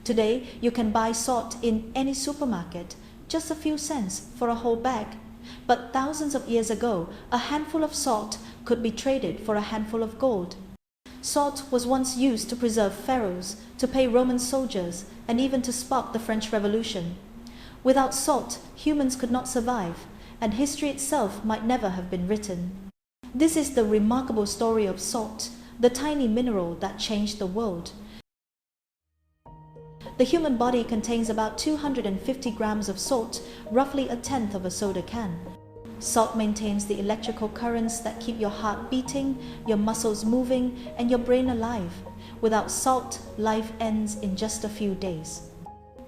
Today, you can buy salt in any supermarket, just a few cents for a whole bag. But thousands of years ago, a handful of salt could be traded for a handful of gold. Salt was once used to preserve pharaohs, to pay Roman soldiers, and even to spark the French Revolution. Without salt, humans could not survive, and history itself might never have been written. This is the remarkable story of salt, the tiny mineral that changed the world. The human body contains about 250 grams of salt, roughly a tenth of a soda can. Salt maintains the electrical currents that keep your heart beating, your muscles moving, and your brain alive. Without salt, life ends in just a few days.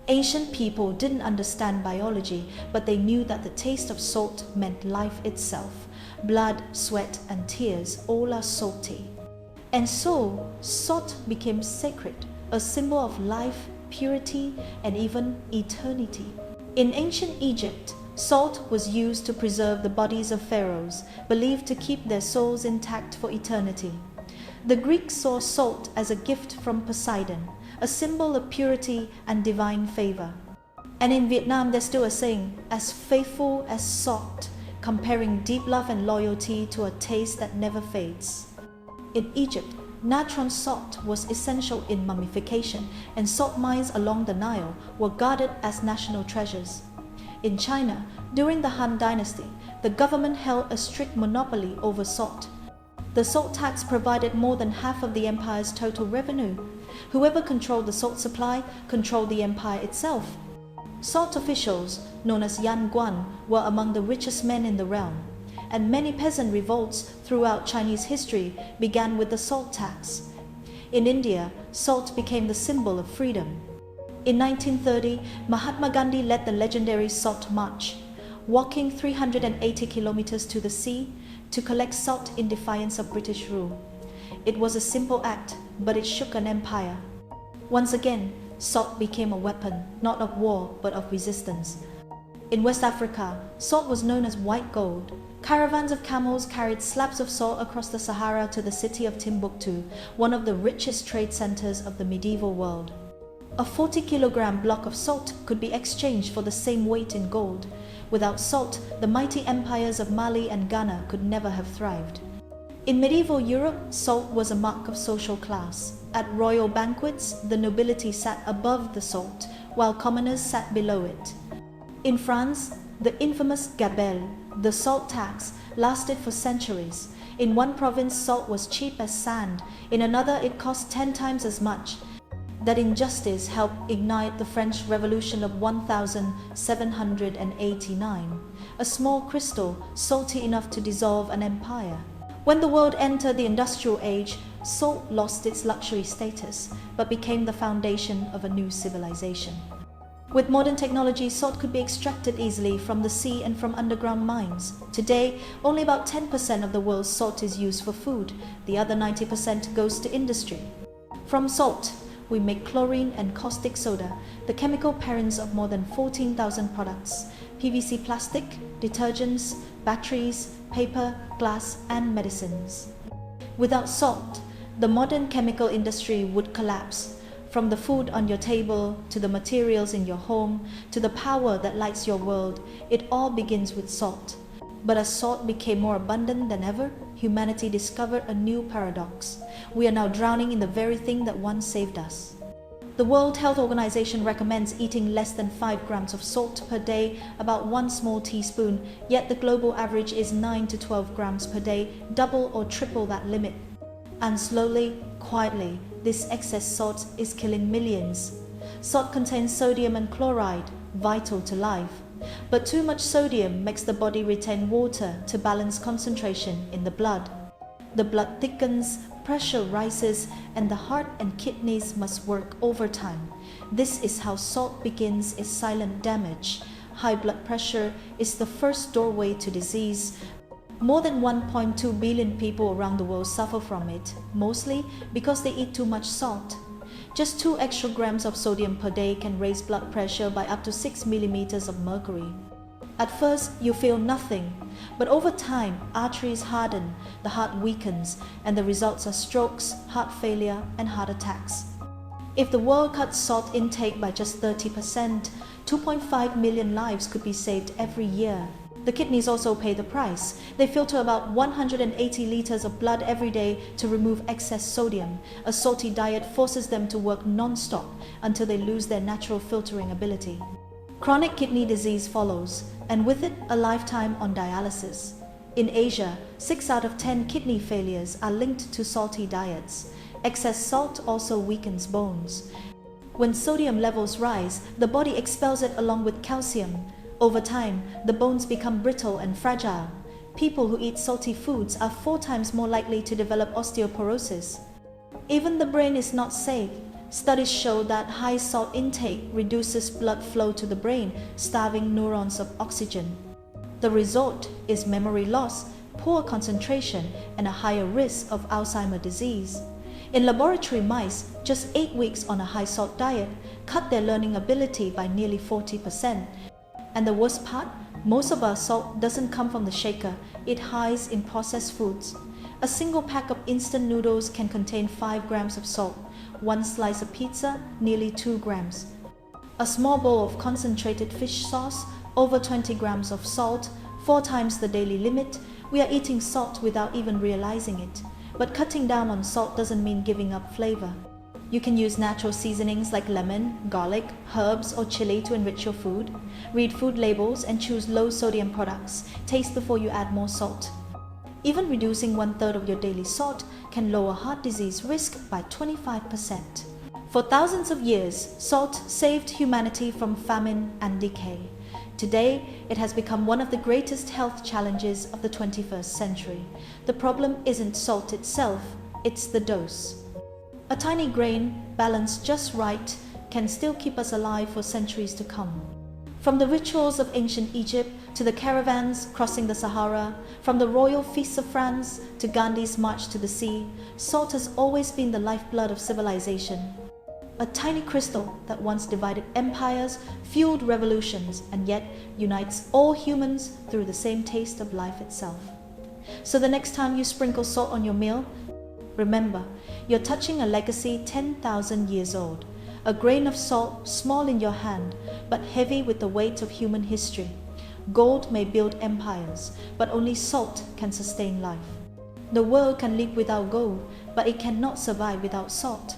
Ancient people didn't understand biology, but they knew that the taste of salt meant life itself. Blood, sweat, and tears all are salty. And so, salt became sacred, a symbol of life, purity, and even eternity. In ancient Egypt, salt was used to preserve the bodies of pharaohs, believed to keep their souls intact for eternity. The Greeks saw salt as a gift from Poseidon, a symbol of purity and divine favor. And in Vietnam, there's still a saying, as faithful as salt, comparing deep love and loyalty to a taste that never fades. In Egypt, natron salt was essential in mummification, and salt mines along the Nile were guarded as national treasures. In China, during the Han Dynasty, the government held a strict monopoly over salt. The salt tax provided more than half of the empire's total revenue. Whoever controlled the salt supply controlled the empire itself. Salt officials, known as Yan Guan, were among the richest men in the realm, and many peasant revolts throughout Chinese history began with the salt tax. In India, salt became the symbol of freedom. In 1930, Mahatma Gandhi led the legendary Salt March, walking 380 kilometers to the sea to collect salt in defiance of British rule. It was a simple act, but it shook an empire. Once again, salt became a weapon, not of war, but of resistance. In West Africa, salt was known as white gold. Caravans of camels carried slabs of salt across the Sahara to the city of Timbuktu, one of the richest trade centers of the medieval world. A 40-kilogram block of salt could be exchanged for the same weight in gold. Without salt, the mighty empires of Mali and Ghana could never have thrived. In medieval Europe, salt was a mark of social class. At royal banquets, the nobility sat above the salt, while commoners sat below it. In France, the infamous gabelle, the salt tax, lasted for centuries. In one province, salt was cheap as sand. In another, it cost 10 times as much. That injustice helped ignite the French Revolution of 1789, a small crystal salty enough to dissolve an empire. When the world entered the industrial age, salt lost its luxury status, but became the foundation of a new civilization. With modern technology, salt could be extracted easily from the sea and from underground mines. Today, only about 10% of the world's salt is used for food. The other 90% goes to industry. From salt, we make chlorine and caustic soda, the chemical parents of more than 14,000 products, PVC plastic, detergents, batteries, paper, glass, and medicines. Without salt, the modern chemical industry would collapse. From the food on your table, to the materials in your home, to the power that lights your world, it all begins with salt. But as salt became more abundant than ever, humanity discovered a new paradox. We are now drowning in the very thing that once saved us. The World Health Organization recommends eating less than 5 grams of salt per day, about 1 small teaspoon, yet the global average is 9 to 12 grams per day, double or triple that limit. And slowly, quietly, this excess salt is killing millions. Salt contains sodium and chloride, vital to life. But too much sodium makes the body retain water to balance concentration in the blood. The blood thickens, pressure rises, and the heart and kidneys must work overtime. This is how salt begins its silent damage. High blood pressure is the first doorway to disease. More than 1.2 billion people around the world suffer from it, mostly because they eat too much salt. Just 2 extra grams of sodium per day can raise blood pressure by up to 6 millimeters of mercury. At first, you feel nothing, but over time, arteries harden, the heart weakens, and the results are strokes, heart failure, and heart attacks. If the world cut salt intake by just 30%, 2.5 million lives could be saved every year. The kidneys also pay the price. They filter about 180 liters of blood every day to remove excess sodium. A salty diet forces them to work non-stop until they lose their natural filtering ability. Chronic kidney disease follows, and with it, a lifetime on dialysis. In Asia, 6 out of 10 kidney failures are linked to salty diets. Excess salt also weakens bones. When sodium levels rise, the body expels it along with calcium. Over time, the bones become brittle and fragile. People who eat salty foods are 4 times more likely to develop osteoporosis. Even the brain is not safe. Studies show that high salt intake reduces blood flow to the brain, starving neurons of oxygen. The result is memory loss, poor concentration, and a higher risk of Alzheimer's disease. In laboratory mice, just 8 weeks on a high-salt diet cut their learning ability by nearly 40%. And the worst part, most of our salt doesn't come from the shaker, it hides in processed foods. A single pack of instant noodles can contain 5 grams of salt. One slice of pizza, nearly 2 grams. A small bowl of concentrated fish sauce, over 20 grams of salt, 4 times the daily limit. We are eating salt without even realizing it. But cutting down on salt doesn't mean giving up flavor. You can use natural seasonings like lemon, garlic, herbs, or chili to enrich your food. Read food labels and choose low-sodium products. Taste before you add more salt. Even reducing 1/3 of your daily salt can lower heart disease risk by 25%. For thousands of years, salt saved humanity from famine and decay. Today, it has become one of the greatest health challenges of the 21st century. The problem isn't salt itself, it's the dose. A tiny grain, balanced just right, can still keep us alive for centuries to come. From the rituals of ancient Egypt to the caravans crossing the Sahara, from the royal feasts of France to Gandhi's march to the sea, salt has always been the lifeblood of civilization. A tiny crystal that once divided empires, fueled revolutions, and yet unites all humans through the same taste of life itself. So the next time you sprinkle salt on your meal, remember, you're touching a legacy 10,000 years old. A grain of salt, small in your hand, but heavy with the weight of human history. Gold may build empires, but only salt can sustain life. The world can live without gold, but it cannot survive without salt.